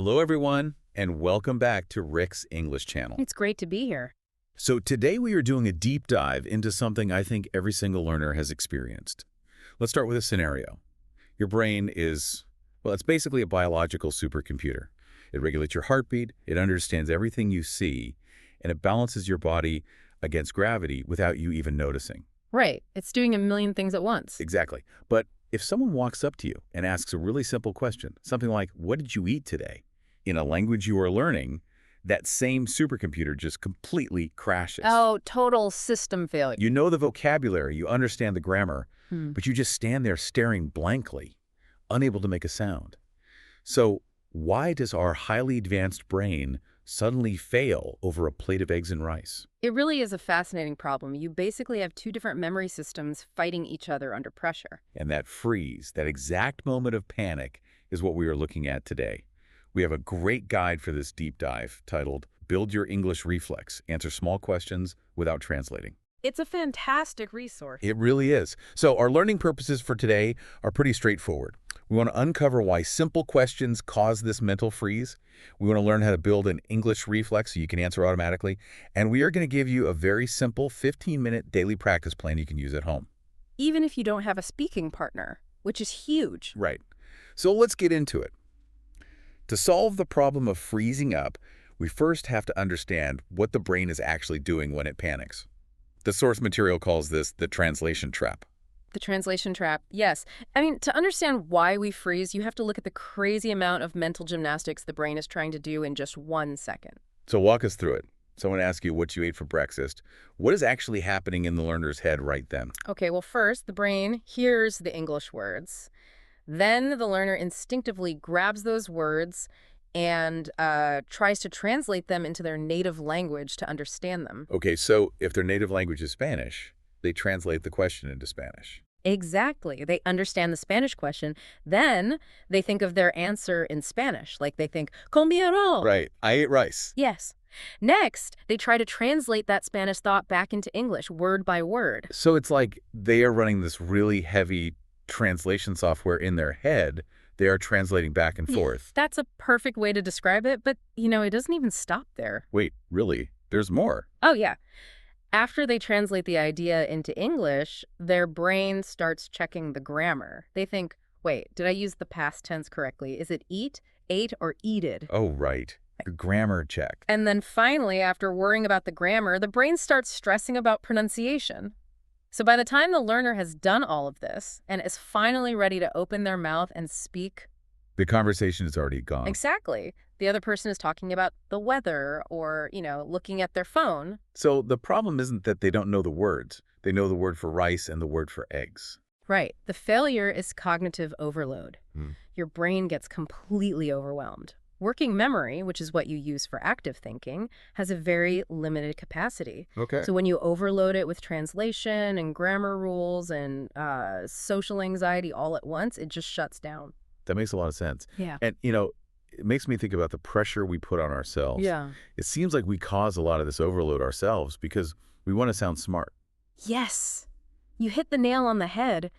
Hello, everyone, and welcome back to Rick's English channel. It's great to be here. So today we are doing a deep dive into something I think every single learner has experienced. Let's start with a scenario. Your brain is, well, it's basically a biological supercomputer. It regulates your heartbeat, it understands everything you see, and it balances your body against gravity without you even noticing. Right. It's doing a million things at once. Exactly. But if someone walks up to you and asks a really simple question, something like, "What did you eat today?" in a language you are learning, that same supercomputer just completely crashes. Oh, total system failure. You know the vocabulary, you understand the grammar, Hmm. but you just stand there staring blankly, unable to make a sound. So why does our highly advanced brain suddenly fail over a plate of eggs and rice? It really is a fascinating problem. You basically have two different memory systems fighting each other under pressure. And that freeze, that exact moment of panic, is what we are looking at today. We have a great guide for this deep dive titled, Build Your English Reflex, Answer Small Questions Without Translating. It's a fantastic resource. It really is. So our learning purposes for today are pretty straightforward. We want to uncover why simple questions cause this mental freeze. We want to learn how to build an English reflex so you can answer automatically. And we are going to give you a very simple 15-minute daily practice plan you can use at home. Even if you don't have a speaking partner, which is huge. Right. So let's get into it. To solve the problem of freezing up, we first have to understand what the brain is actually doing when it panics. The source material calls this the translation trap. The translation trap, yes. I mean, to understand why we freeze, you have to look at the crazy amount of mental gymnastics the brain is trying to do in just 1 second. So walk us through it. Someone asks you what you ate for breakfast. What is actually happening in the learner's head right then? Okay, well, first, the brain hears the English words. Then the learner instinctively grabs those words and tries to translate them into their native language to understand them. Okay, so if their native language is Spanish, they translate the question into Spanish. Exactly. They understand the Spanish question. Then they think of their answer in Spanish. Like they think, comieron. Right, I ate rice. Yes. Next, they try to translate that Spanish thought back into English, word by word. So it's like they are running this really heavy translation software in their head. They are translating back and forth. That's a perfect way to describe it, but, it doesn't even stop there. Wait, really? There's more? Oh, yeah. After they translate the idea into English, their brain starts checking the grammar. They think, wait, did I use the past tense correctly? Is it eat, ate, or eated? Oh, right. The grammar check. And then finally, after worrying about the grammar, the brain starts stressing about pronunciation. So by the time the learner has done all of this and is finally ready to open their mouth and speak, The conversation is already gone. exactly, the other person is talking about the weather or, looking at their phone. So the problem isn't that they don't know the words. They know the word for rice and the word for eggs. Right. The failure is cognitive overload. Hmm. Your brain gets completely overwhelmed. Working memory, which is what you use for active thinking, has a very limited capacity. Okay. So when you overload it with translation and grammar rules and social anxiety all at once, it just shuts down. That makes a lot of sense. Yeah. And, it makes me think about the pressure we put on ourselves. Yeah. It seems like we cause a lot of this overload ourselves because we want to sound smart. Yes. You hit the nail on the head.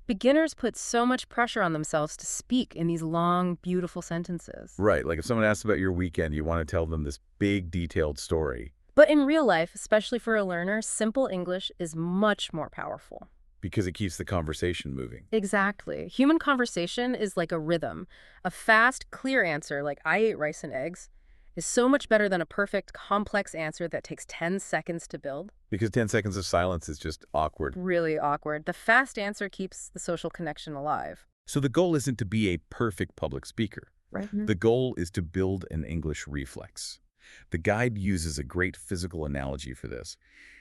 Beginners put so much pressure on themselves to speak in these long, beautiful sentences. Right. Like if someone asks about your weekend, you want to tell them this big, detailed story But in real life, especially for a learner, simple English is much more powerful. because it keeps the conversation moving. Exactly. Human conversation is like a rhythm. A fast, clear answer, like I ate rice and eggs, is so much better than a perfect, complex answer that takes 10 seconds to build. Because 10 seconds of silence is just awkward. Really awkward. The fast answer keeps the social connection alive. So the goal isn't to be a perfect public speaker. Right. The goal is to build an English reflex. The guide uses a great physical analogy for this.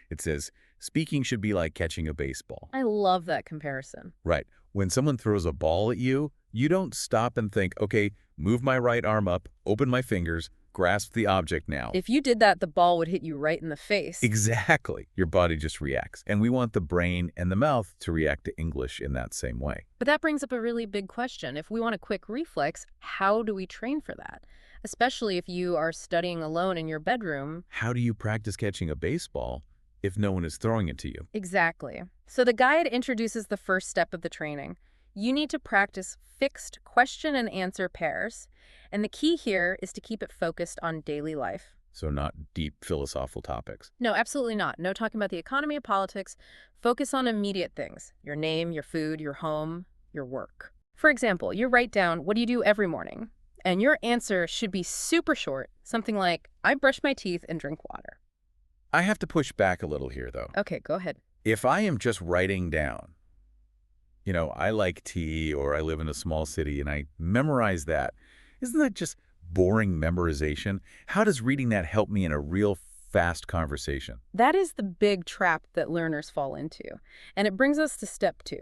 It says, speaking should be like catching a baseball. I love that comparison. Right. When someone throws a ball at you, you don't stop and think, okay, move my right arm up, open my fingers, grasp the object now. If you did that, the ball would hit you right in the face. Exactly. Your body just reacts. And we want the brain and the mouth to react to English in that same way. But that brings up a really big question. If we want a quick reflex, how do we train for that? Especially if you are studying alone in your bedroom. How do you practice catching a baseball if no one is throwing it to you? Exactly. So the guide introduces the first step of the training. You need to practice fixed question and answer pairs. And the key here is to keep it focused on daily life. So not deep philosophical topics. No, absolutely not. No talking about the economy or politics. Focus on immediate things. Your name, your food, your home, your work. For example, you write down, what do you do every morning? And your answer should be super short. Something like, I brush my teeth and drink water. I have to push back a little here, though. Okay, go ahead. If I am just writing down, I like tea or I live in a small city and I memorize that, isn't that just boring memorization? How does reading that help me in a real fast conversation? That is the big trap that learners fall into. And it brings us to step 2.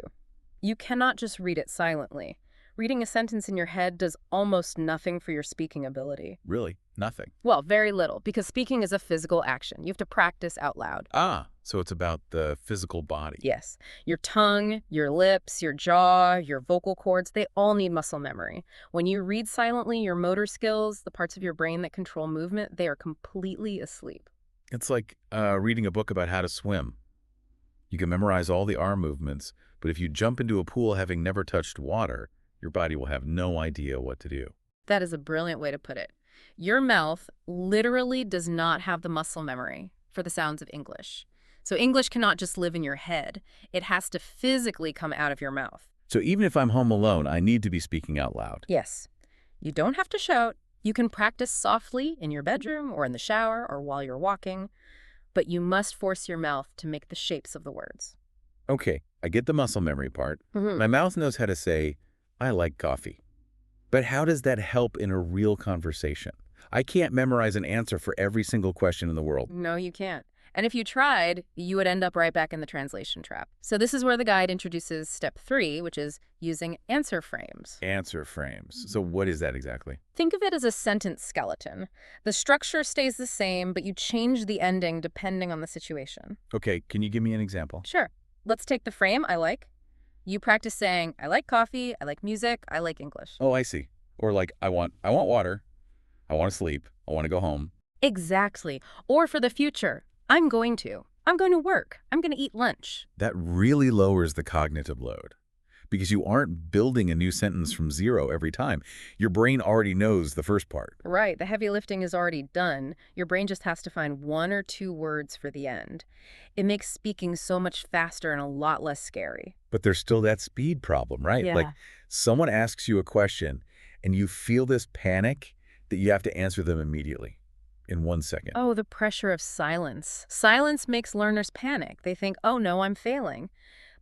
You cannot just read it silently. Reading a sentence in your head does almost nothing for your speaking ability. Really? Nothing. Well, very little, because speaking is a physical action. You have to practice out loud. Ah, so it's about the physical body. Yes. Your tongue, your lips, your jaw, your vocal cords, they all need muscle memory. When you read silently, your motor skills, the parts of your brain that control movement, they are completely asleep. It's like reading a book about how to swim. You can memorize all the arm movements, but if you jump into a pool having never touched water, your body will have no idea what to do. That is a brilliant way to put it. Your mouth literally does not have the muscle memory for the sounds of English. So English cannot just live in your head. It has to physically come out of your mouth. So even if I'm home alone, I need to be speaking out loud. Yes. You don't have to shout. You can practice softly in your bedroom or in the shower or while you're walking, but you must force your mouth to make the shapes of the words. Okay, I get the muscle memory part. Mhm. My mouth knows how to say, I like coffee. But how does that help in a real conversation? I can't memorize an answer for every single question in the world. No, you can't. And if you tried, you would end up right back in the translation trap. So this is where the guide introduces step 3, which is using answer frames. Answer frames. So what is that exactly? Think of it as a sentence skeleton. The structure stays the same, but you change the ending depending on the situation. Okay, can you give me an example? Sure. Let's take the frame, I like. You practice saying, I like coffee, I like music, I like English. Oh, I see. Or like, I want water, I want to sleep, I want to go home. Exactly. Or for the future, I'm going to work, I'm going to eat lunch. That really lowers the cognitive load because you aren't building a new sentence from zero every time. Your brain already knows the first part. Right, the heavy lifting is already done. Your brain just has to find 1 or 2 words for the end. It makes speaking so much faster and a lot less scary. But there's still that speed problem, right? Yeah. Like someone asks you a question and you feel this panic that you have to answer them immediately in 1 second. Oh, the pressure of silence. Silence makes learners panic. They think, oh no, I'm failing.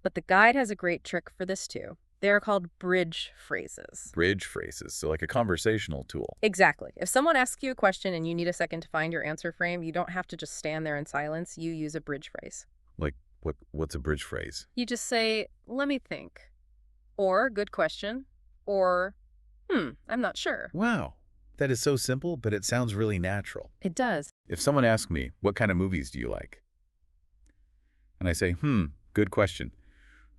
But the guide has a great trick for this too. They are called bridge phrases. Bridge phrases, so like a conversational tool. Exactly. If someone asks you a question and you need a second to find your answer frame, you don't have to just stand there in silence. You use a bridge phrase. Like what's a bridge phrase? You just say, let me think. Or, good question. Or, I'm not sure. Wow, that is so simple, but it sounds really natural. It does. If someone asks me, what kind of movies do you like? And I say, good question.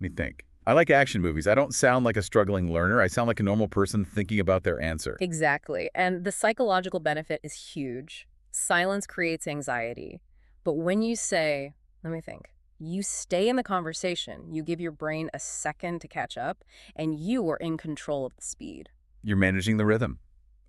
Let me think. I like action movies. I don't sound like a struggling learner. I sound like a normal person thinking about their answer. Exactly. And the psychological benefit is huge. Silence creates anxiety. But when you say, let me think, you stay in the conversation, you give your brain a second to catch up, and you are in control of the speed. You're managing the rhythm.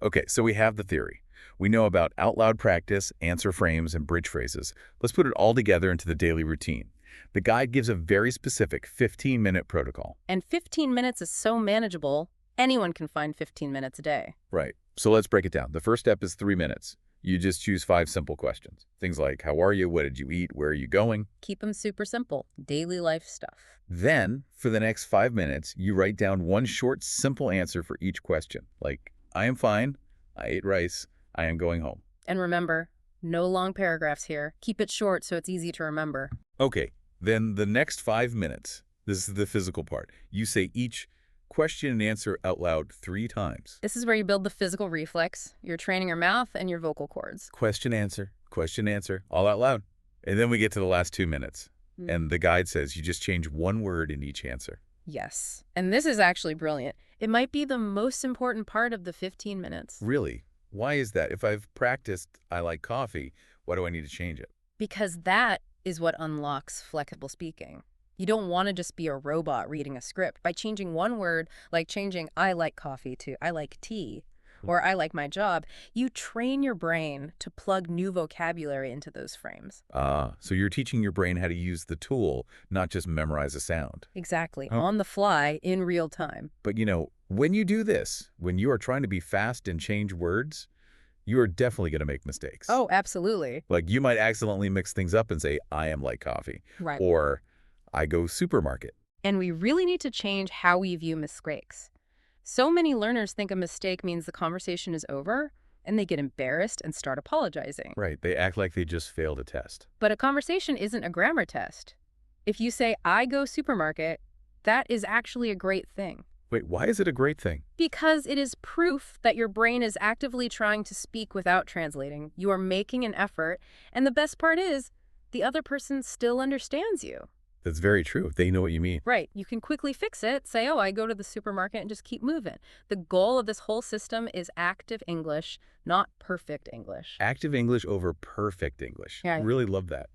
Okay, so we have the theory. We know about out loud practice, answer frames, and bridge phrases. Let's put it all together into the daily routine. The guide gives a very specific 15-minute protocol. And 15 minutes is so manageable, anyone can find 15 minutes a day. Right. So let's break it down. The first step is 3 minutes. You just choose 5 simple questions. Things like, how are you? What did you eat? Where are you going? Keep them super simple. Daily life stuff. Then, for the next 5 minutes, you write down one short, simple answer for each question. Like, I am fine. I ate rice. I am going home. And remember, no long paragraphs here. Keep it short so it's easy to remember. Okay. Then the next 5 minutes, this is the physical part. You say each question and answer out loud 3 times. This is where you build the physical reflex. You're training your mouth and your vocal cords. Question, answer, all out loud. And then we get to the last 2 minutes. And the guide says you just change 1 word in each answer. Yes. And this is actually brilliant. It might be the most important part of the 15 minutes. Really? Why is that? If I've practiced I like coffee, why do I need to change it? Because that is what unlocks flexible speaking. You don't want to just be a robot reading a script. By changing one word, like changing I like coffee to I like tea, or I like my job, you train your brain to plug new vocabulary into those frames. So you're teaching your brain how to use the tool, not just memorize a sound. Exactly. Oh, On the fly, in real time. but when you do this, when you are trying to be fast and change words, you are definitely going to make mistakes. Oh, absolutely. Like you might accidentally mix things up and say, I am like coffee, Right. or I go supermarket. And we really need to change how we view mistakes. So many learners think a mistake means the conversation is over, and they get embarrassed and start apologizing. Right, they act like they just failed a test. But a conversation isn't a grammar test. If you say, I go supermarket, that is actually a great thing. Wait, why is it a great thing? Because it is proof that your brain is actively trying to speak without translating. You are making an effort, and the best part is, the other person still understands you. That's very true. They know what you mean. Right. You can quickly fix it, say, oh, I go to the supermarket, and just keep moving. The goal of this whole system is active English, not perfect English. Active English over perfect English. Yeah. Really love that.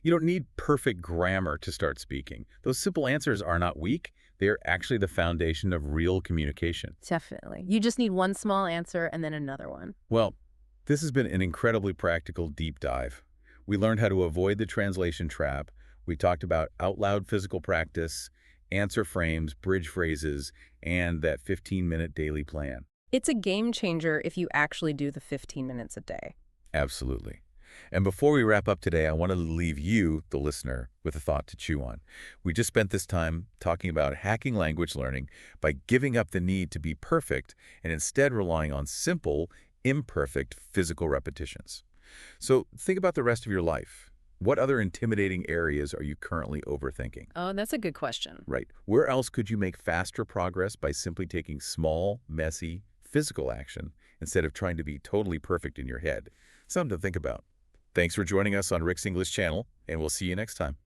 You don't need perfect grammar to start speaking. Those simple answers are not weak. They are actually the foundation of real communication. Definitely. You just need one small answer and then another one. Well, this has been an incredibly practical deep dive. We learned how to avoid the translation trap. We talked about out loud physical practice, answer frames, bridge phrases, and that 15-minute daily plan. It's a game changer if you actually do the 15 minutes a day. Absolutely. And before we wrap up today, I wanted to leave you, the listener, with a thought to chew on. We just spent this time talking about hacking language learning by giving up the need to be perfect and instead relying on simple, imperfect physical repetitions. So think about the rest of your life. What other intimidating areas are you currently overthinking? Oh, that's a good question. Right. Where else could you make faster progress by simply taking small, messy, physical action instead of trying to be totally perfect in your head? Something to think about. Thanks for joining us on Rick's English channel, and we'll see you next time.